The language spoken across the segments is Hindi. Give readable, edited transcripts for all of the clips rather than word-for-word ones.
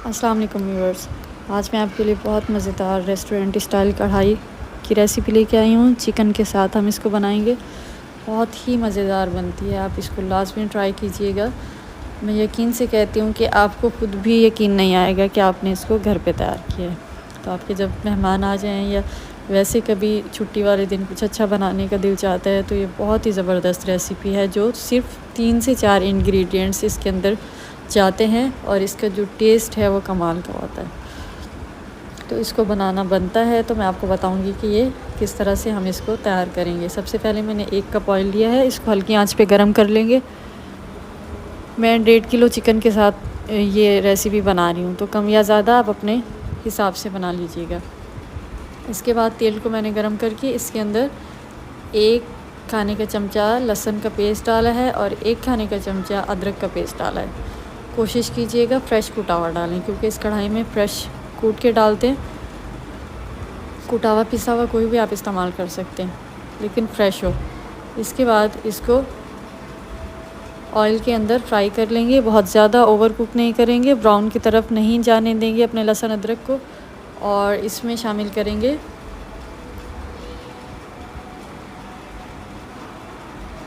अस्सलाम वालेकुम व्यूअर्स। आज मैं आपके लिए बहुत मज़ेदार रेस्टोरेंट स्टाइल कढ़ाई की रेसिपी लेके आई हूँ। चिकन के साथ हम इसको बनाएंगे। बहुत ही मज़ेदार बनती है, आप इसको लाजमी ट्राई कीजिएगा। मैं यकीन से कहती हूँ कि आपको खुद भी यकीन नहीं आएगा कि आपने इसको घर पे तैयार किया है। तो आपके जब मेहमान आ जाएँ या वैसे कभी छुट्टी वाले दिन कुछ अच्छा बनाने का दिल चाहता है तो ये बहुत ही ज़बरदस्त रेसिपी है, जो सिर्फ 3 से 4 इंग्रेडिएंट्स इसके अंदर जाते हैं और इसका जो टेस्ट है वो कमाल का होता है। तो इसको बनाना बनता है तो मैं आपको बताऊंगी कि ये किस तरह से हम इसको तैयार करेंगे। सबसे पहले मैंने 1 कप ऑयल लिया है, इसको हल्की आंच पे गरम कर लेंगे। मैं 1.5 किलो चिकन के साथ ये रेसिपी बना रही हूँ, तो कम या ज़्यादा आप अपने हिसाब से बना लीजिएगा। इसके बाद तेल को मैंने गरम करके इसके अंदर 1 खाने का चमचा लहसुन का पेस्ट डाला है और 1 खाने का चमचा अदरक का पेस्ट डाला है। कोशिश कीजिएगा फ्रेश कूटा हुआ डालें, क्योंकि इस कढ़ाई में फ्रेश कूट के डालते हैं। कूटा हुआ पिसा हुआ कोई भी आप इस्तेमाल कर सकते हैं, लेकिन फ्रेश हो। इसके बाद इसको ऑयल के अंदर फ्राई कर लेंगे। बहुत ज़्यादा ओवर कुक नहीं करेंगे, ब्राउन की तरफ नहीं जाने देंगे अपने लहसुन अदरक को। और इसमें शामिल करेंगे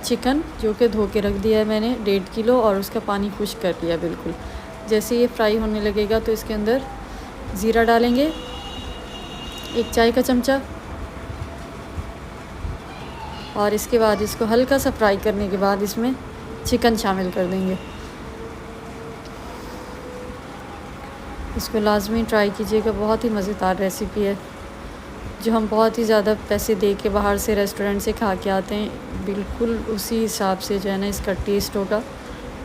चिकन, जो कि धो के रख दिया है मैंने 1.5 किलो, और उसका पानी खुश्क कर लिया बिल्कुल। जैसे ये फ्राई होने लगेगा तो इसके अंदर ज़ीरा डालेंगे 1 चाय का चमचा, और इसके बाद इसको हल्का सा फ्राई करने के बाद इसमें चिकन शामिल कर देंगे। इसको लाजमी ट्राई कीजिएगा, बहुत ही मज़ेदार रेसिपी है, जो हम बहुत ही ज़्यादा पैसे दे के बाहर से रेस्टोरेंट से खा के आते हैं, बिल्कुल उसी हिसाब से जो है ना इसका टेस्ट होगा।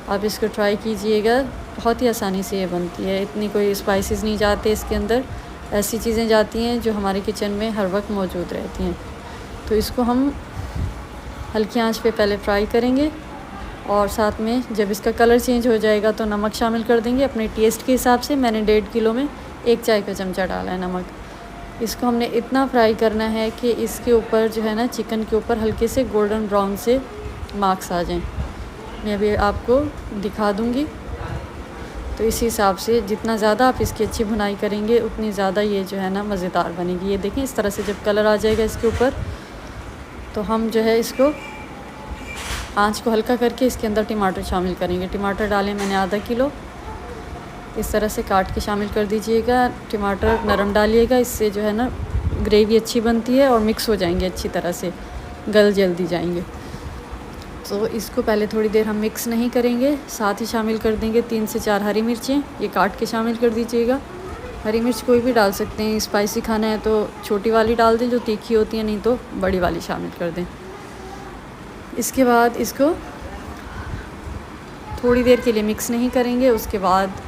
आप इसको ट्राई कीजिएगा, बहुत ही आसानी से ये बनती है। इतनी कोई स्पाइसेस नहीं जाते इसके अंदर, ऐसी चीज़ें जाती हैं जो हमारे किचन में हर वक्त मौजूद रहती हैं। तो इसको हम हल्की आंच पे पहले फ्राई करेंगे, और साथ में जब इसका कलर चेंज हो जाएगा तो नमक शामिल कर देंगे अपने टेस्ट के हिसाब से। मैंने 1.5 किलो में 1 चाय का चमचा डाला है नमक। इसको हमने इतना फ्राई करना है कि इसके ऊपर जो है ना चिकन के ऊपर हल्के से गोल्डन ब्राउन से मार्क्स आ जाएं। मैं अभी आपको दिखा दूंगी। तो इस हिसाब से जितना ज़्यादा आप इसकी अच्छी भुनाई करेंगे उतनी ज़्यादा ये जो है ना मज़ेदार बनेगी। ये देखें, इस तरह से जब कलर आ जाएगा इसके ऊपर, तो हम जो है इसको आंच को हल्का करके इसके अंदर टमाटर शामिल करेंगे। टमाटर डालें मैंने आधा किलो, इस तरह से काट के शामिल कर दीजिएगा। टमाटर नरम डालिएगा, इससे जो है ना ग्रेवी अच्छी बनती है और मिक्स हो जाएंगे अच्छी तरह से, गल जल्दी जाएंगे। तो इसको पहले थोड़ी देर हम मिक्स नहीं करेंगे, साथ ही शामिल कर देंगे 3 से 4 हरी मिर्चें, ये काट के शामिल कर दीजिएगा। हरी मिर्च कोई भी डाल सकते हैं, स्पाइसी खाना है तो छोटी वाली डाल दें जो तीखी होती है, नहीं तो बड़ी वाली शामिल कर दें। इसके बाद इसको थोड़ी देर के लिए मिक्स नहीं करेंगे, उसके बाद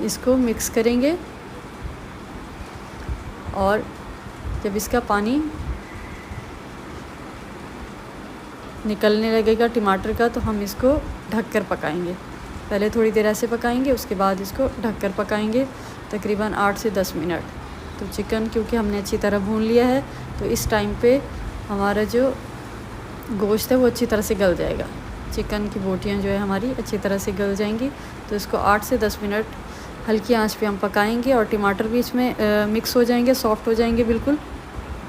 इसको मिक्स करेंगे, और जब इसका पानी निकलने लगेगा टमाटर का तो हम इसको ढककर पकाएंगे। पहले थोड़ी देर ऐसे पकाएंगे, उसके बाद इसको ढककर पकाएंगे तकरीबन 8 से 10 मिनट। तो चिकन क्योंकि हमने अच्छी तरह भून लिया है, तो इस टाइम पे हमारा जो गोश्त है वो अच्छी तरह से गल जाएगा। चिकन की बोटियाँ जो है हमारी अच्छी तरह से गल जाएंगी। तो इसको 8 से 10 मिनट हल्की आंच पे हम पकाएंगे, और टमाटर भी इसमें मिक्स हो जाएंगे, सॉफ्ट हो जाएंगे, बिल्कुल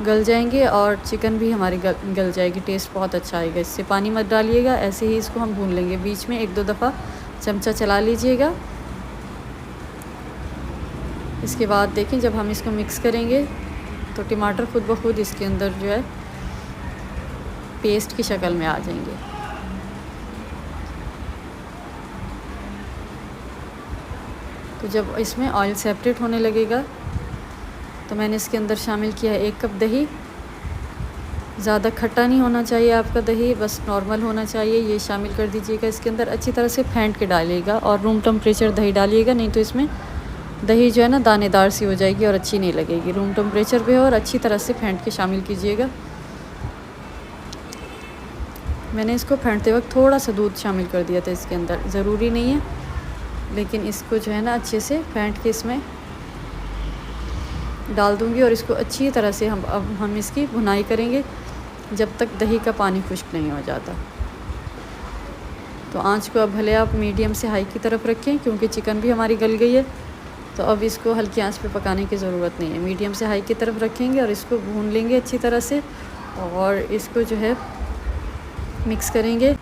गल जाएंगे, और चिकन भी हमारी गल जाएगी। टेस्ट बहुत अच्छा आएगा। इससे पानी मत डालिएगा, ऐसे ही इसको हम भून लेंगे। बीच में 1-2 दफ़ा चमचा चला लीजिएगा। इसके बाद देखें, जब हम इसको मिक्स करेंगे तो टमाटर खुद ब खुद इसके अंदर जो है पेस्ट की शक्ल में आ जाएंगे। तो जब इसमें ऑयल सेपरेट होने लगेगा तो मैंने इसके अंदर शामिल किया है 1 कप दही। ज़्यादा खट्टा नहीं होना चाहिए आपका दही, बस नॉर्मल होना चाहिए। ये शामिल कर दीजिएगा इसके अंदर, अच्छी तरह से फेंट के डालिएगा, और रूम टेम्परेचर दही डालिएगा, नहीं तो इसमें दही जो है ना दानेदार सी हो जाएगी और अच्छी नहीं लगेगी। रूम टेम्परेचर पे हो और अच्छी तरह से फेंट के शामिल कीजिएगा। मैंने इसको फेंटते वक्त थोड़ा सा दूध शामिल कर दिया था इसके अंदर, ज़रूरी नहीं है, लेकिन इसको जो है ना अच्छे से फेंट के इसमें डाल दूंगी, और इसको अच्छी तरह से हम इसकी भुनाई करेंगे जब तक दही का पानी खुश्क नहीं हो जाता। तो आंच को अब भले आप मीडियम से हाई की तरफ रखें, क्योंकि चिकन भी हमारी गल गई है, तो अब इसको हल्की आंच पे पकाने की ज़रूरत नहीं है। मीडियम से हाई की तरफ रखेंगे और इसको भून लेंगे अच्छी तरह से, और इसको जो है मिक्स करेंगे।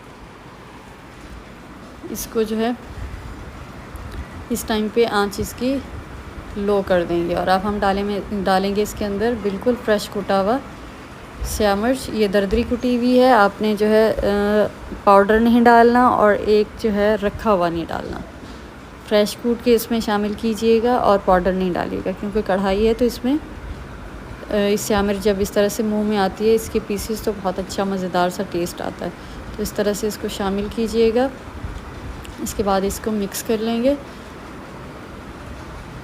इसको जो है इस टाइम पे आंच इसकी लो कर देंगे, और अब हम डालेंगे इसके अंदर बिल्कुल फ्रेश कुटा हुआ स्याह मिर्च। ये दरदरी कुटी हुई है, आपने जो है पाउडर नहीं डालना और एक जो है रखा हुआ नहीं डालना। फ्रेश कूट के इसमें शामिल कीजिएगा और पाउडर नहीं डालिएगा, क्योंकि कढ़ाई है तो इसमें स्याह मिर्च जब इस तरह से मुंह में आती है इसके पीसेस, तो बहुत अच्छा मज़ेदार सा टेस्ट आता है। तो इस तरह से इसको शामिल कीजिएगा। इसके बाद इसको मिक्स कर लेंगे।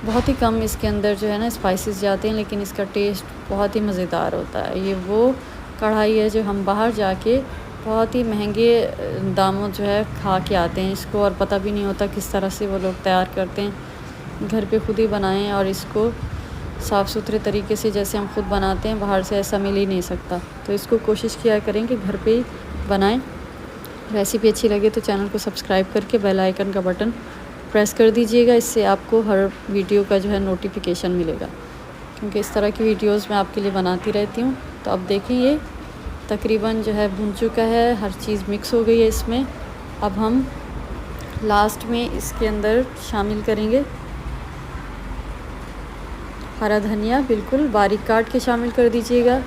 बहुत ही कम इसके अंदर जो है ना स्पाइसेस जाते हैं, लेकिन इसका टेस्ट बहुत ही मज़ेदार होता है। ये वो कढ़ाई है जो हम बाहर जाके बहुत ही महंगे दामों जो है खा के आते हैं इसको, और पता भी नहीं होता किस तरह से वो लोग तैयार करते हैं। घर पे खुद ही बनाएं और इसको साफ़ सुथरे तरीके से जैसे हम खुद बनाते हैं, बाहर से ऐसा मिल ही नहीं सकता। तो इसको कोशिश किया करें कि घर पे ही बनाएं। रेसिपी अच्छी लगे तो चैनल को सब्सक्राइब करके बेल आइकन का बटन प्रेस कर दीजिएगा। इससे आपको हर वीडियो का जो है नोटिफिकेशन मिलेगा, क्योंकि इस तरह की वीडियोस मैं आपके लिए बनाती रहती हूँ। तो अब देखें ये तकरीबन जो है भुन चुका है, हर चीज़ मिक्स हो गई है इसमें। अब हम लास्ट में इसके अंदर शामिल करेंगे हरा धनिया, बिल्कुल बारीक काट के शामिल कर दीजिएगा।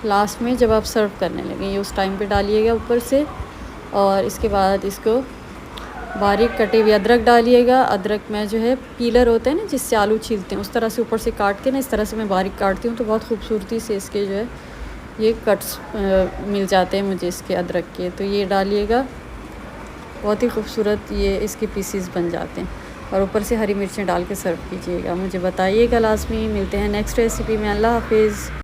लास्ट में जब आप सर्व करने लगेंगे उस टाइम पे डालिएगा ऊपर से, और इसके बाद इसको बारीक कटे हुए अदरक डालिएगा। अदरक में जो है पीलर होते हैं ना जिससे आलू छीलते हैं, उस तरह से ऊपर से काट के ना, इस तरह से मैं बारीक काटती हूँ तो बहुत खूबसूरती से इसके जो है ये कट्स मिल जाते हैं मुझे इसके अदरक के। तो ये डालिएगा, बहुत ही खूबसूरत ये इसके पीसीस बन जाते हैं। और ऊपर से हरी मिर्चें डाल के सर्व कीजिएगा। मुझे बताइएगा लाजमी। मिलते हैं नेक्स्ट रेसिपी में। अल्लाह हाफिज़।